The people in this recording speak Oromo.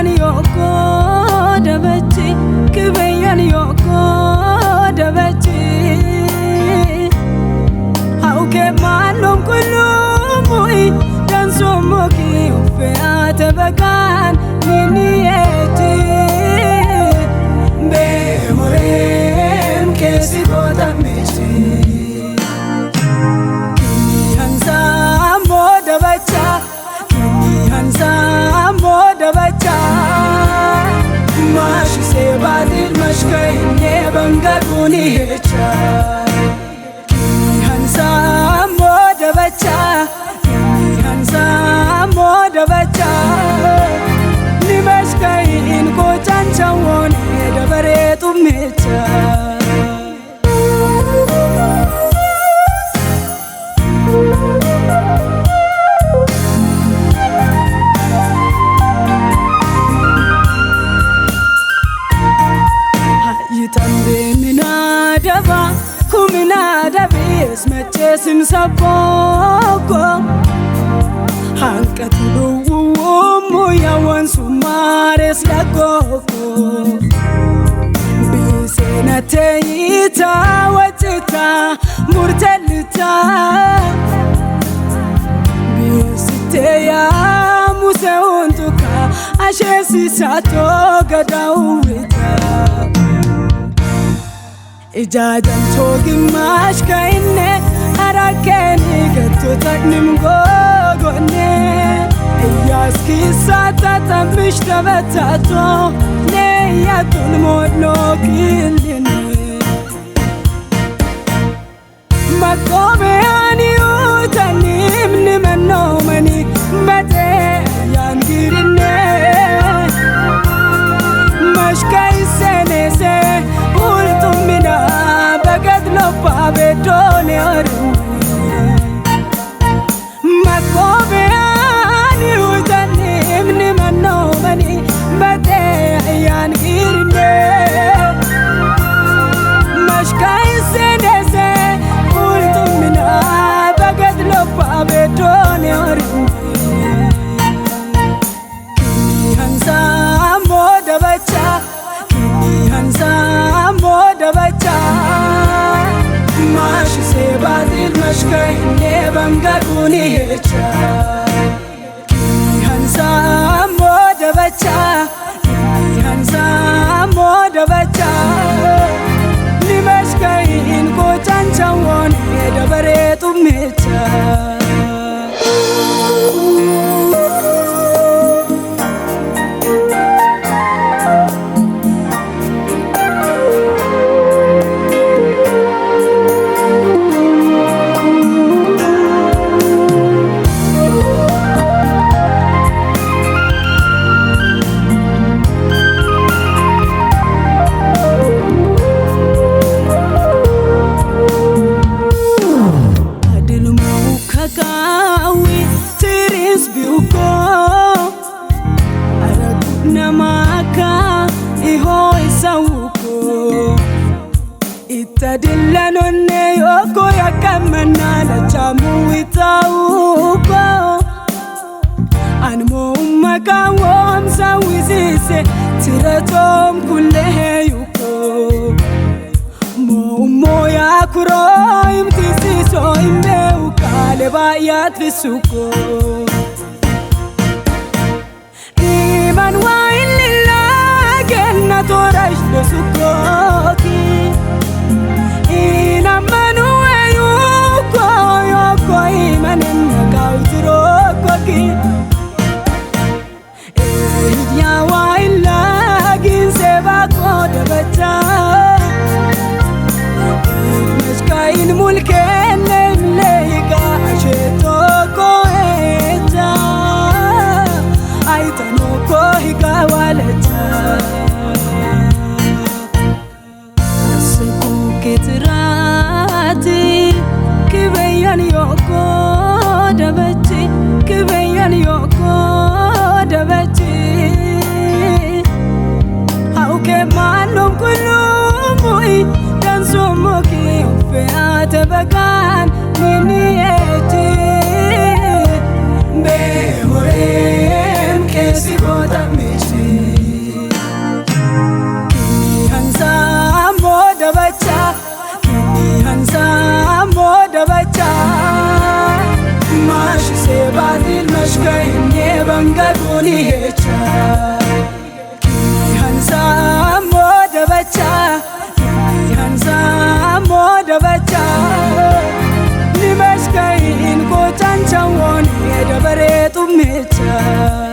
yoko dabachi kibayan yoko dabachi auke manom kulumui dan somoki ufeate bagan ninieti be morem kesi bodamichi hansa moda bacha hansa moda bacha mashi se badil mashkaine bangaguni hecha hansa moda bacha hansa moda bacha ni mashkain ko chanchawon dabare tumecha Mechesim sapoko hankatulu muya wansumares lagoko bisena teita watita murtelita bisiteya museuntuka ashesi sato gadawita Ijajan chogi mashka inne harakeni gatto taknim gogone Iyas kisata tamishta batato ne yatun modno killine Makome ani utanim nimeno mani bate yangirine Mashka isenese ultumina bagad lopa bedone aru Makobe ani utanim ni manno mani bate yan girne Mashkai senese ultumina bagad lopa bedone aru Hansa moda bacha hansa moda bacha mashi se badil mashkaine bangaguni hecha hansa moda bacha hansa moda bacha ni mashkain ko chanchawon dabare tumecha Itadillanonne yoko yakamana la chamu itauko Anmo umakawom sawizise tiratom kulle yuko Mo yakuro imtisiso imeu kale bayat visuko Iman wa illilla genna torash dosukoki Inamanu ayuko yoko imanin kautiro koki Ihya wa illa ginseba koda bacha Mashkain mulken lemlega asheto koeta Aitano kohika walecha Ketrati kibayan yoko dabachi kibayan yoko dabachi auke manom kulumui dan somoki ufeate bagan ninieti be morem kesi bodamichi se batil mashkai ne bangakuni hecha hansa moda bacha hansa moda bacha ni mashkai in ko chanchawon e dabare tumecha